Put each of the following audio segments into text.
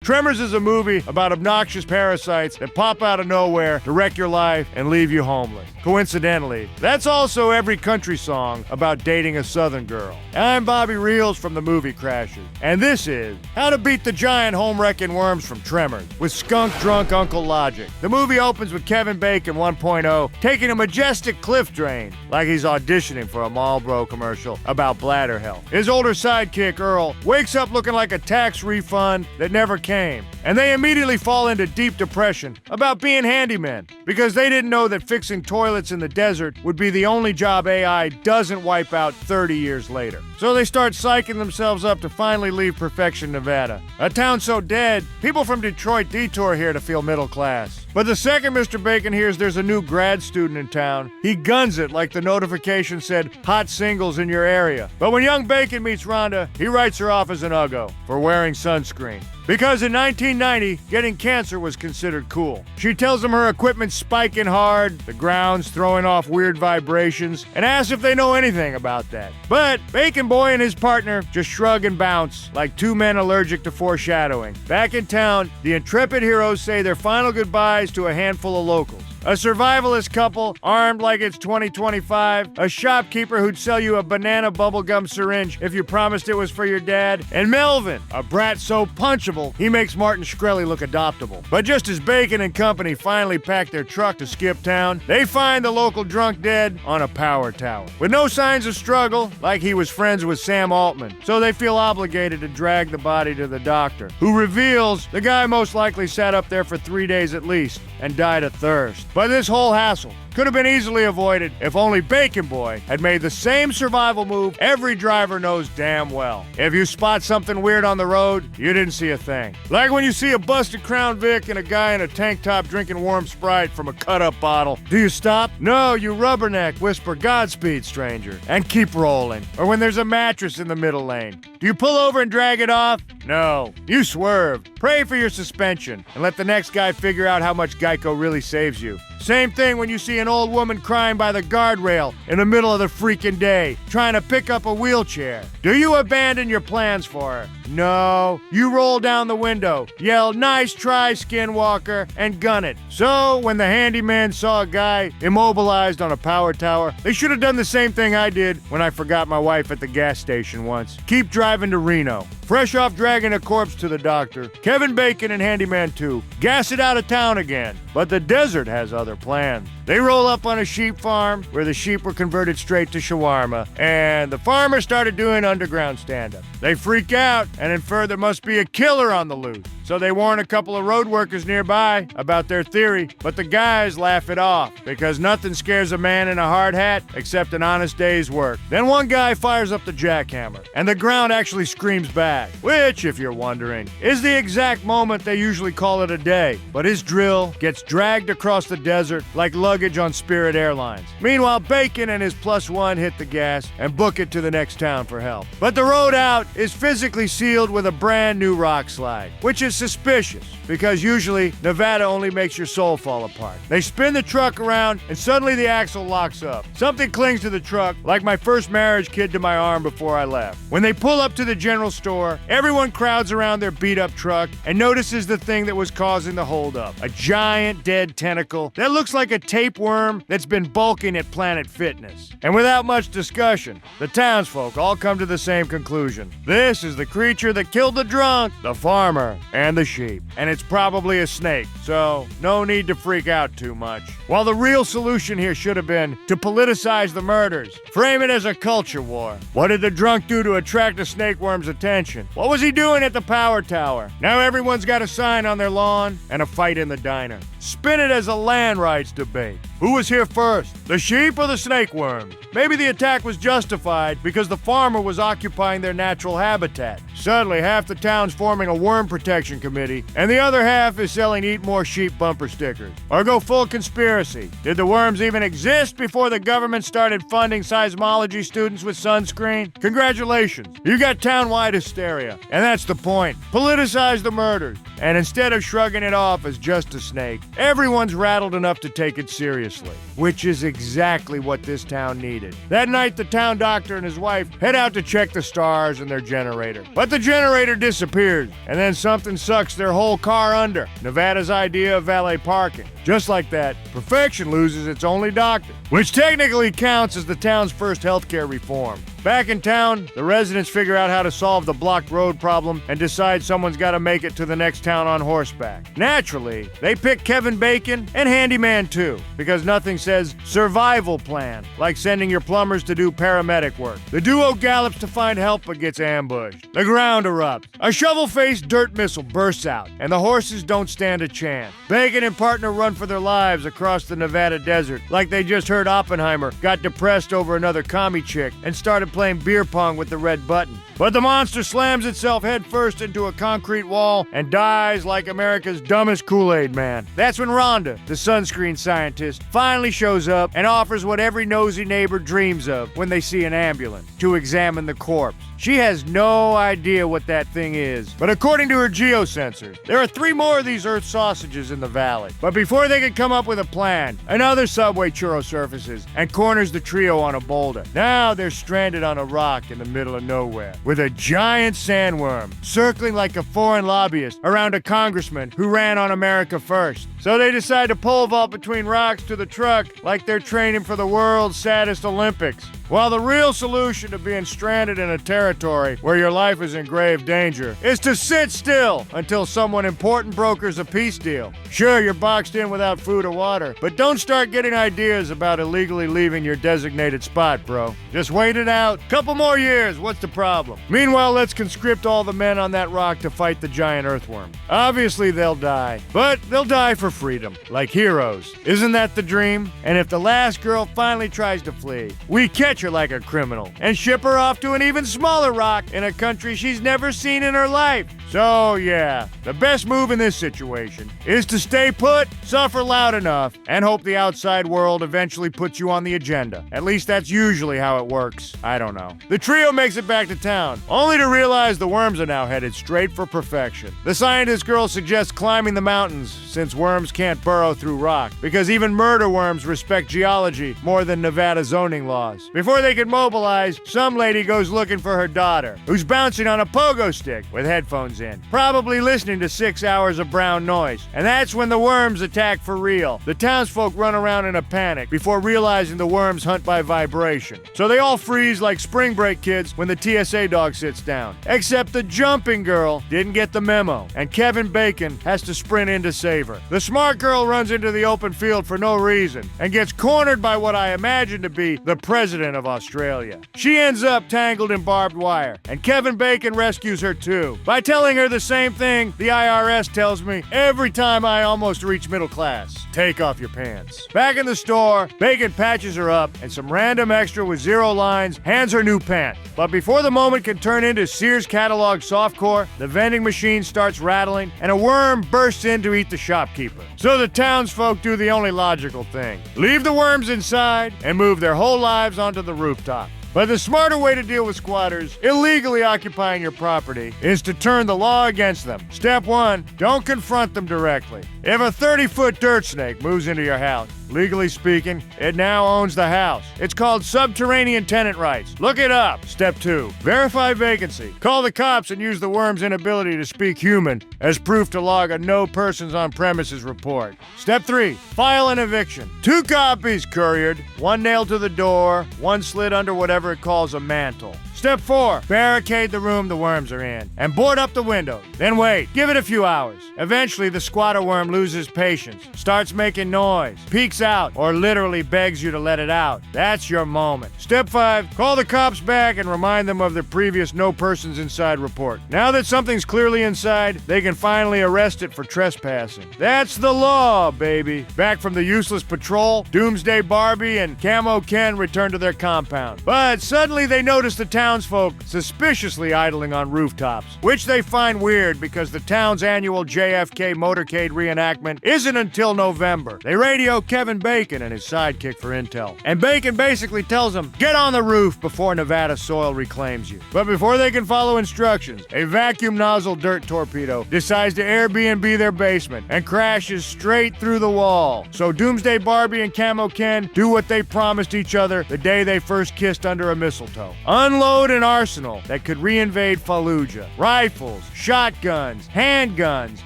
Tremors is a movie about obnoxious parasites that pop out of nowhere to wreck your life and leave you homeless. Coincidentally, that's also every country song about dating a southern girl. I'm Bobby Reelz from the movie Crashers, and this is How to Beat the Giant Home-Wrecking Worms from Tremors with skunk-drunk Uncle Logic. The movie opens with Kevin Bacon 1.0 taking a majestic cliff drain like he's auditioning for a Marlboro commercial about bladder health. His older sidekick, Earl, wakes up looking like a tax refund that never came, and they immediately fall into deep depression about being handymen because they didn't know that fixing toilets in the desert would be the only job AI doesn't wipe out 30 years later. So they start psyching themselves up to finally leave Perfection, Nevada. A town so dead, people from Detroit detour here to feel middle class. But the second Mr. Bacon hears there's a new grad student in town, he guns it like the notification said, hot singles in your area. But when young Bacon meets Rhonda, he writes her off as an uggo for wearing sunscreen. Because in 1990, getting cancer was considered cool. She tells him her equipment's spiking hard, the ground's throwing off weird vibrations, and asks if they know anything about that. But Bacon Boy and his partner just shrug and bounce like two men allergic to foreshadowing. Back in town, the intrepid heroes say their final goodbyes to a handful of locals. A survivalist couple, armed like it's 2025, a shopkeeper who'd sell you a banana bubblegum syringe if you promised it was for your dad, and Melvin, a brat so punchable he makes Martin Shkreli look adoptable. But just as Bacon and company finally pack their truck to skip town, they find the local drunk dead on a power tower. With no signs of struggle, like he was friends with Sam Altman, so they feel obligated to drag the body to the doctor, who reveals the guy most likely sat up there for 3 days at least and died of thirst. But this whole hassle could have been easily avoided if only Bacon Boy had made the same survival move every driver knows damn well. If you spot something weird on the road, you didn't see a thing. Like when you see a busted Crown Vic and a guy in a tank top drinking warm Sprite from a cut-up bottle. Do you stop? No, you rubberneck, whisper Godspeed, stranger, and keep rolling. Or when there's a mattress in the middle lane. Do you pull over and drag it off? No. You swerve, pray for your suspension, and let the next guy figure out how much Geico really saves you. Same thing when you see an old woman crying by the guardrail in the middle of the freaking day, trying to pick up a wheelchair. Do you abandon your plans for her? No. You roll down the window, yell, "Nice try, Skinwalker," and gun it. So, when the handyman saw a guy immobilized on a power tower, they should have done the same thing I did when I forgot my wife at the gas station once. Keep driving to Reno. Fresh off dragging a corpse to the doctor, Kevin Bacon and Handyman 2 gas it out of town again. But the desert has other plans. They roll up on a sheep farm where the sheep were converted straight to shawarma, and the farmer started doing underground stand-up. They freak out and infer there must be a killer on the loose. So they warn a couple of road workers nearby about their theory, but the guys laugh it off because nothing scares a man in a hard hat except an honest day's work. Then one guy fires up the jackhammer, and the ground actually screams back, which, if you're wondering, is the exact moment they usually call it a day. But his drill gets dragged across the desert like luggage on Spirit Airlines. Meanwhile, Bacon and his +1 hit the gas and book it to the next town for help. But the road out is physically sealed with a brand new rock slide, which is suspicious because usually Nevada only makes your soul fall apart. They spin the truck around and suddenly the axle locks up. Something clings to the truck like my first marriage kid to my arm before I left. When they pull up to the general store, everyone crowds around their beat-up truck and notices the thing that was causing the holdup. A giant dead tentacle that looks like a tapeworm that's been bulking at Planet Fitness. And without much discussion, the townsfolk all come to the same conclusion. This is the creature that killed the drunk, the farmer, and the sheep. And it's probably a snake, so no need to freak out too much. While the real solution here should have been to politicize the murders. Frame it as a culture war. What did the drunk do to attract a snakeworm's attention? What was he doing at the power tower? Now everyone's got a sign on their lawn and a fight in the diner. Spin it as a land rights debate. Who was here first, the sheep or the snakeworm? Maybe the attack was justified because the farmer was occupying their natural habitat. Suddenly, half the town's forming a worm protection committee, and the other half is selling Eat More Sheep bumper stickers. Or go full conspiracy. Did the worms even exist before the government started funding seismology students with sunscreen? Congratulations, you got town-wide hysteria. And that's the point. Politicize the murders. And instead of shrugging it off as just a snake, everyone's rattled enough to take it seriously, which is exactly what this town needed. That night, the town doctor and his wife head out to check the stars and their generator. But the generator disappears, and then something sucks their whole car under. Nevada's idea of valet parking. Just like that, perfection loses its only doctor, which technically counts as the town's first healthcare reform. Back in town, the residents figure out how to solve the blocked road problem and decide someone's got to make it to the next town on horseback. Naturally, they pick Kevin Bacon and Handyman too, because nothing says survival plan like sending your plumbers to do paramedic work. The duo gallops to find help but gets ambushed. The ground erupts. A shovel-faced dirt missile bursts out, and the horses don't stand a chance. Bacon and partner run for their lives across the Nevada desert like they just heard Oppenheimer got depressed over another commie chick and started playing beer pong with the red button. But the monster slams itself headfirst into a concrete wall and dies like America's dumbest Kool-Aid man. That's when Rhonda, the sunscreen scientist, finally shows up and offers what every nosy neighbor dreams of when they see an ambulance: to examine the corpse. She has no idea what that thing is, but according to her geosensors, there are 3 more of these Earth sausages in the valley. But before they can come up with a plan, another subway churro surfaces and corners the trio on a boulder. Now they're stranded on a rock in the middle of nowhere, with a giant sandworm circling like a foreign lobbyist around a congressman who ran on America First. So they decide to pole vault between rocks to the truck like they're training for the world's saddest Olympics. While the real solution to being stranded in a territory where your life is in grave danger is to sit still until someone important brokers a peace deal. Sure, you're boxed in without food or water, but don't start getting ideas about illegally leaving your designated spot, bro. Just wait it out. Couple more years, what's the problem? Meanwhile, let's conscript all the men on that rock to fight the giant earthworm. Obviously, they'll die, but they'll die for freedom, like heroes. Isn't that the dream? And if the last girl finally tries to flee, we catch her like a criminal and ship her off to an even smaller rock in a country she's never seen in her life. So yeah, the best move in this situation is to stay put, suffer loud enough, and hope the outside world eventually puts you on the agenda. At least that's usually how it works. I don't know. The trio makes it back to town, only to realize the worms are now headed straight for perfection. The scientist girl suggests climbing the mountains, since worms can't burrow through rock, because even murder worms respect geology more than Nevada zoning laws. Before they can mobilize, some lady goes looking for her daughter, who's bouncing on a pogo stick with headphones in, probably listening to 6 hours of brown noise. And that's when the worms attack for real. The townsfolk run around in a panic before realizing the worms hunt by vibration. So they all freeze like spring break kids when the TSA dog sits down. Except the jumping girl didn't get the memo, and Kevin Bacon has to sprint in to save her. The smart girl runs into the open field for no reason and gets cornered by what I imagine to be the president of Australia. She ends up tangled in barbed wire, and Kevin Bacon rescues her too by telling her the same thing the IRS tells me every time I almost reach middle class: take off your pants. Back in the store, Bacon patches her up, and some random extra with 0 lines hands her new pant. But before the moment can turn into Sears catalog softcore, the vending machine starts rattling, and a worm bursts in to eat the shopkeeper. So the townsfolk do the only logical thing: leave the worms inside and move their whole lives onto the rooftop. But the smarter way to deal with squatters illegally occupying your property is to turn the law against them. Step 1, don't confront them directly. If a 30-foot dirt snake moves into your house, legally speaking, it now owns the house. It's called subterranean tenant rights. Look it up. Step 2, verify vacancy. Call the cops and use the worm's inability to speak human as proof to log a no persons on premises report. Step 3, file an eviction. 2 copies couriered, 1 nailed to the door, 1 slid under whatever it calls a mantle. Step 4, barricade the room the worms are in and board up the windows. Then wait, give it a few hours. Eventually, the squatter worm loses patience, starts making noise, peeks out, or literally begs you to let it out. That's your moment. Step 5, call the cops back and remind them of their previous no persons inside report. Now that something's clearly inside, they can finally arrest it for trespassing. That's the law, baby. Back from the useless patrol, Doomsday Barbie and Camo Ken return to their compound. But suddenly they notice the town townsfolk suspiciously idling on rooftops, which they find weird because the town's annual JFK motorcade reenactment isn't until November. They radio Kevin Bacon and his sidekick for intel, and Bacon basically tells them, get on the roof before Nevada soil reclaims you. But before they can follow instructions, a vacuum nozzle dirt torpedo decides to Airbnb their basement and crashes straight through the wall. So Doomsday Barbie and Camo Ken do what they promised each other the day they first kissed under a mistletoe. Unload an arsenal that could reinvade Fallujah. Rifles, shotguns, handguns,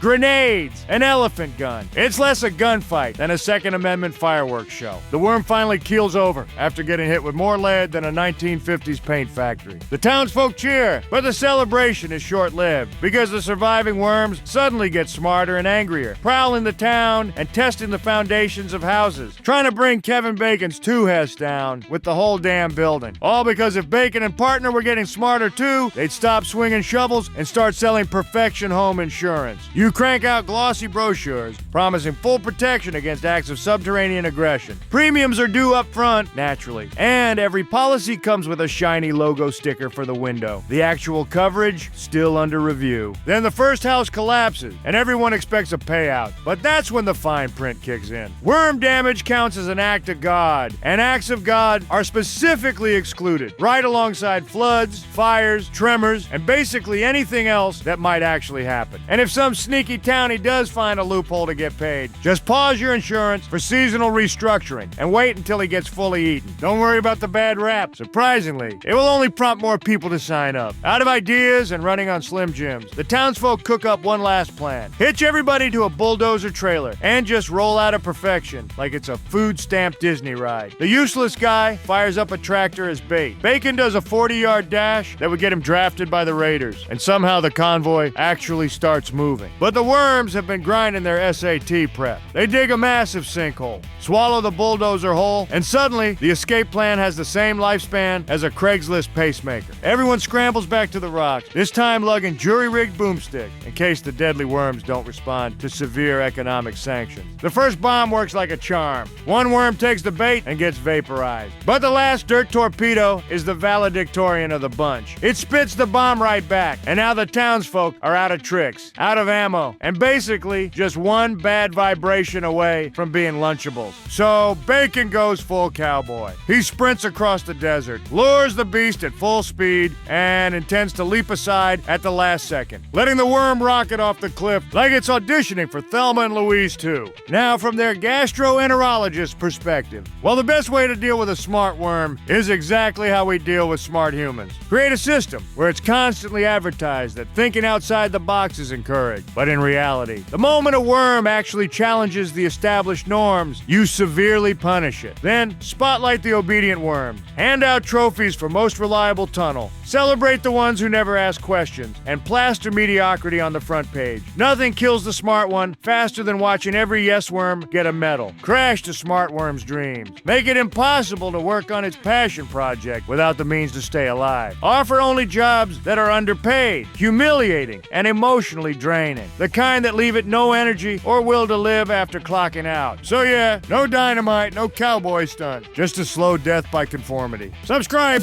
grenades, an elephant gun. It's less a gunfight than a Second Amendment fireworks show. The worm finally keels over after getting hit with more lead than a 1950s paint factory. The townsfolk cheer, but the celebration is short-lived because the surviving worms suddenly get smarter and angrier, prowling the town and testing the foundations of houses, trying to bring Kevin Bacon's two-hess down with the whole damn building. All because if Bacon and partner were getting smarter too, they'd stop swinging shovels and start selling perfection home insurance. You crank out glossy brochures promising full protection against acts of subterranean aggression. Premiums are due up front, naturally, and every policy comes with a shiny logo sticker for the window. The actual coverage, still under review. Then the first house collapses, and everyone expects a payout. But that's when the fine print kicks in. Worm damage counts as an act of God, and acts of God are specifically excluded, right alongside floods, fires, tremors, and basically anything else that might actually happen. And if some sneaky townie does find a loophole to get paid, just pause your insurance for seasonal restructuring and wait until he gets fully eaten. Don't worry about the bad rap. Surprisingly, it will only prompt more people to sign up. Out of ideas and running on Slim Jims, the townsfolk cook up one last plan. Hitch everybody to a bulldozer trailer and just roll out of perfection like it's a food stamp Disney ride. The useless guy fires up a tractor as bait. Bacon does a 40-yard dash that would get him drafted by the Raiders, and somehow the convoy actually starts moving. But the worms have been grinding their SAT prep. They dig a massive sinkhole, swallow the bulldozer whole, and suddenly the escape plan has the same lifespan as a Craigslist pacemaker. Everyone scrambles back to the rocks, this time lugging jury-rigged boomstick in case the deadly worms don't respond to severe economic sanctions. The first bomb works like a charm. One worm takes the bait and gets vaporized. But the last dirt torpedo is the valedictorian of the bunch. It spits the bomb right back, and now the townsfolk are out of tricks, out of ammo, and basically just one bad vibration away from being Lunchables. So Bacon goes full cowboy. He sprints across the desert, lures the beast at full speed, and intends to leap aside at the last second, letting the worm rocket off the cliff like it's auditioning for Thelma and Louise 2. Now, from their gastroenterologist perspective, well, the best way to deal with a smart worm is exactly how we deal with smart humans. Create a system where it's constantly advertised that thinking outside the box is encouraged. But in reality, the moment a worm actually challenges the established norms, you severely punish it. Then, spotlight the obedient worms. Hand out trophies for most reliable tunnel. Celebrate the ones who never ask questions, and plaster mediocrity on the front page. Nothing kills the smart one faster than watching every yes worm get a medal. Crash the smart worm's dreams. Make it impossible to work on its passion project without the means to stay alive. Offer only jobs that are underpaid, humiliating, and emotionally draining. The kind that leave it no energy or will to live after clocking out. So yeah, no dynamite, no cowboy stunt, just a slow death by conformity. Subscribe!